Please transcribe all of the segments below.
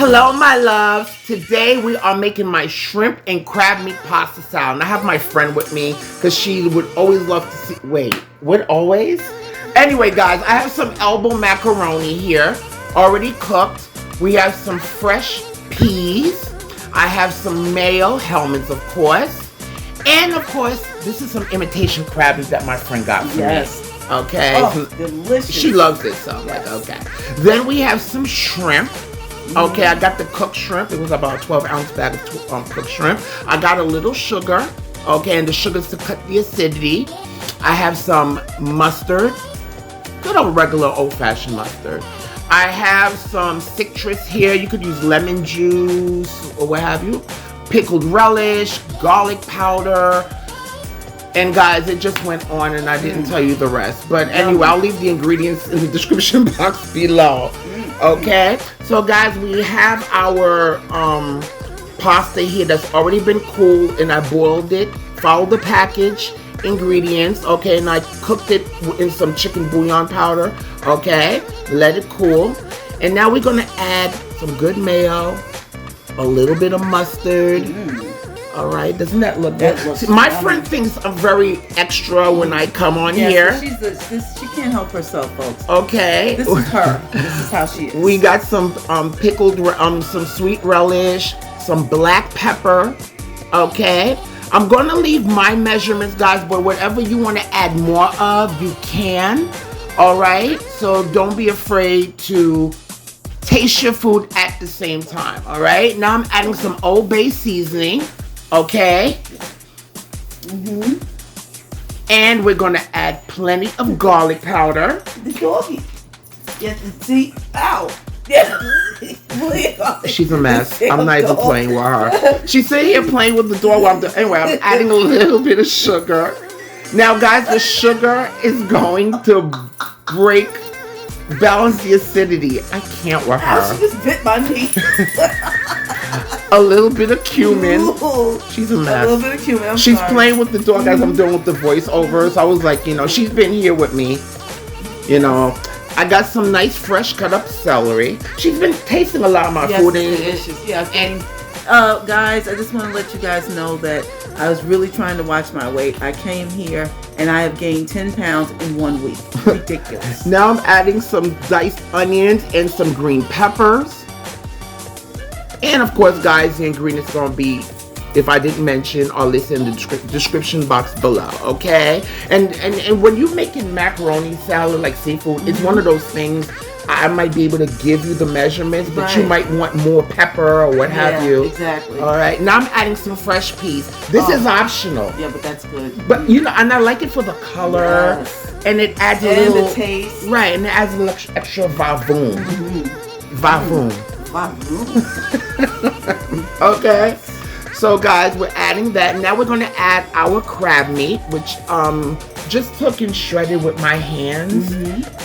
Hello, my loves. Today we are making my shrimp and crab meat pasta salad. And I have my friend with me because she would always love to see. Wait, what always? Anyway, guys, I have some elbow macaroni here, already cooked. We have some fresh peas. I have some mayo, Hellman's, of course. And of course, this is some imitation crab meat that my friend got for me. Okay. Oh, delicious. She loves it, so I'm like, okay. Then we have some shrimp. Okay, I got the cooked shrimp. It was about a 12-ounce bag of cooked shrimp. I got a little sugar. Okay, and the sugar's to cut the acidity. I have some mustard. Good old regular old-fashioned mustard. I have some citrus here. You could use lemon juice or what have you. Pickled relish, garlic powder. And guys, it just went on and I didn't tell you the rest. But anyway, I'll leave the ingredients in the description box below. Okay? So guys, we have our pasta here that's already been cooled and I boiled it. Follow the package ingredients. Okay, and I cooked it in some chicken bouillon powder. Okay? Let it cool. And now we're going to add some good mayo, a little bit of mustard. All right, doesn't that look good? See, my friend thinks I'm very extra when I come on here. So she can't help herself, folks. Okay. This is her. This is how she is. We got some pickled, some sweet relish, some black pepper. Okay. I'm going to leave my measurements, guys, but whatever you want to add more of, you can. All right. So don't be afraid to taste your food at the same time. All right. Now I'm adding some Old Bay seasoning. Okay. And we're going to add plenty of garlic powder. The doggy. Yes, see? Ow. She's a mess. I'm not even playing with her. She's sitting here playing with the dog while anyway, I'm adding a little bit of sugar. Now, guys, the sugar is going to balance the acidity. I can't with her. She just bit my knee. A little bit of cumin. She's a mess. A little bit of cumin. She's playing with the dog as I'm doing with the voiceover. So I was like, she's been here with me. I got some nice fresh cut up celery. She's been tasting a lot of my food. It's delicious. Yeah. And guys, I just want to let you guys know that I was really trying to watch my weight. I came here and I have gained 10 pounds in 1 week. Ridiculous. Now I'm adding some diced onions and some green peppers. And of course, guys, the ingredients are going to be, if I didn't mention, are listed in the description box below, okay? And when you're making macaroni salad, like seafood, it's one of those things I might be able to give you the measurements, but you might want more pepper or what have you. Exactly. All right. Now I'm adding some fresh peas. This is optional. Yeah, but that's good. But, and I like it for the color. Yes. And it adds a little... the taste. Right, and it adds a little extra vavoom. Vavoom. Okay, so guys, we're adding that. Now we're going to add our crab meat, which just took and shredded with my hands.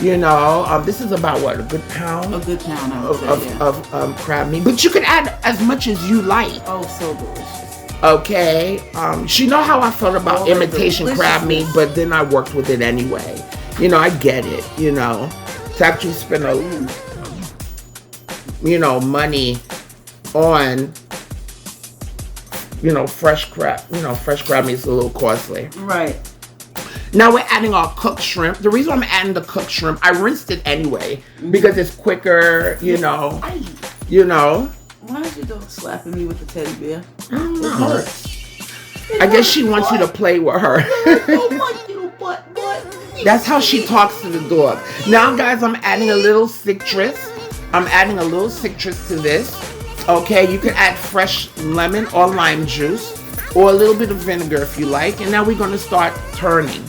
This is about what, a good pound? A good pound, I would say, of crab meat. But you can add as much as you like. Oh, so delicious. Okay, she know how I felt about imitation crab meat, but then I worked with it anyway. I get it. To actually spend money on, fresh crab. Fresh crab meat is a little costly. Right. Now we're adding our cooked shrimp. The reason I'm adding the cooked shrimp, I rinsed it anyway because it's quicker. Why is your dog slapping me with the teddy bear? I don't know. I guess she wants you to play with her. That's how she talks to the dog. Now, guys, I'm adding a little citrus. To this. Okay, you can add fresh lemon or lime juice or a little bit of vinegar if you like. And now we're going to start turning.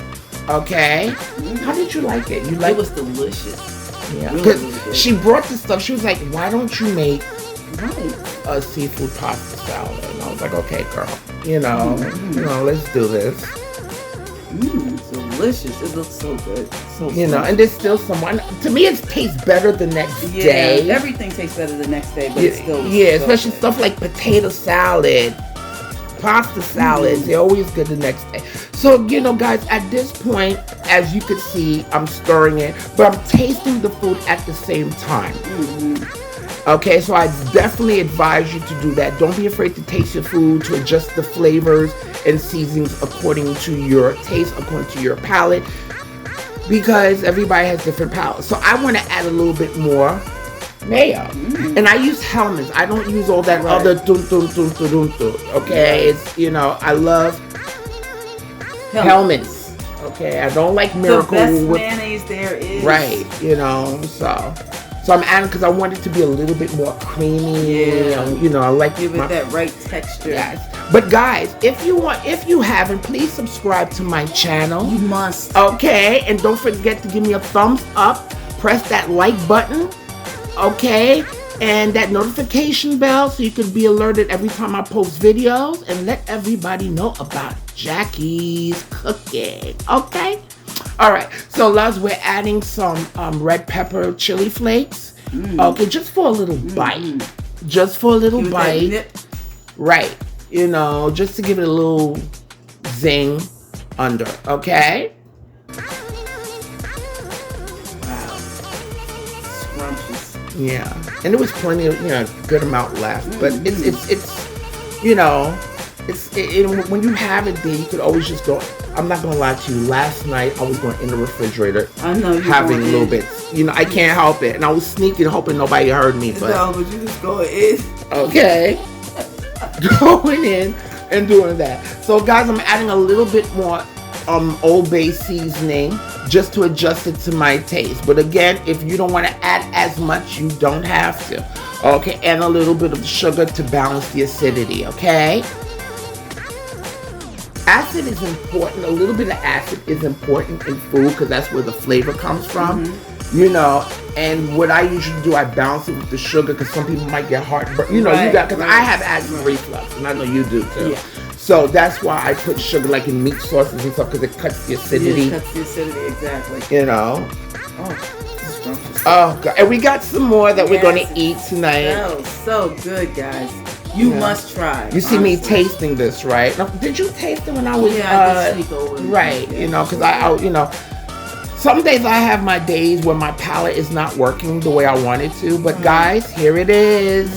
Okay? How did you like it? It was delicious. Yeah. Because she brought the stuff. She was like, why don't you make a seafood pasta salad? And I was like, okay, girl. Let's do this. It's delicious. It looks so good. And there's still someone. To me, it tastes better the next day. Everything tastes better the next day, but it's still especially stuff like potato salad, pasta salads. They're always good the next day. So guys, at this point, as you can see, I'm stirring it, but I'm tasting the food at the same time. Okay, so I definitely advise you to do that. Don't be afraid to taste your food, to adjust the flavors and seasonings according to your taste, according to your palate, because everybody has different palates. So I want to add a little bit more mayo. And I use Hellman's. I don't use all that other dun dun dun dun dun dun. Okay, it's, you know, I love Hellman's. Okay, I don't like Miracle. The best mayonnaise there is. Right, you know, so I'm adding because I want it to be a little bit more creamy. Yeah. You know, I like give it that right texture. Yes. But guys, if you haven't, please subscribe to my channel. You must. Okay, and don't forget to give me a thumbs up. Press that like button. Okay, and that notification bell so you can be alerted every time I post videos, and let everybody know about Jackie's cooking. Okay. All right, so Luz, we're adding some red pepper chili flakes. Okay, just for a little bite. Just for a little bite. Right, you know, just to give it a little zing under, okay? Wow. Scrumptious. Yeah, and there was plenty of, you know, good amount left, but it's you know, when you have it there, you could always just go. I'm not gonna lie to you. Last night I was going in the refrigerator, I know you having little bits. You know, I can't help it, and I was sneaking, hoping nobody heard me. But no, but you just go in. Okay, going in and doing that. So guys, I'm adding a little bit more Old Bay seasoning just to adjust it to my taste. But again, if you don't want to add as much, you don't have to. Okay, and a little bit of sugar to balance the acidity. Okay. Acid is important. A little bit of acid is important in food because that's where the flavor comes from. You know, and what I usually do, I balance it with the sugar because some people might get heartburn. You know, you got, because I have acid reflux, and I know you do too. Yeah. So that's why I put sugar like in meat sauces and stuff, because it cuts the acidity. It cuts the acidity, exactly. You know. Oh, God. And we got some more that we're going to eat tonight. Oh, so good, guys. You must try. You see me tasting this, right? Now, did you taste it when I was? I did sneak over. Right. You know, because I, you know, some days I have my days where my palate is not working the way I want it to. But guys, here it is.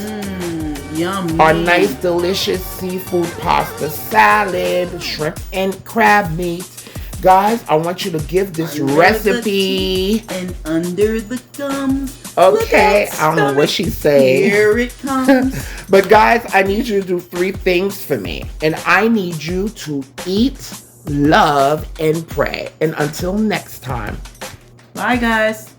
Yum. Our nice, delicious seafood pasta salad, shrimp and crab meat. Guys, I want you to give this recipe. And under the gums. Okay, I don't know what she's saying. Here it comes. But guys, I need you to do 3 things for me. And I need you to eat, love, and pray. And until next time. Bye, guys.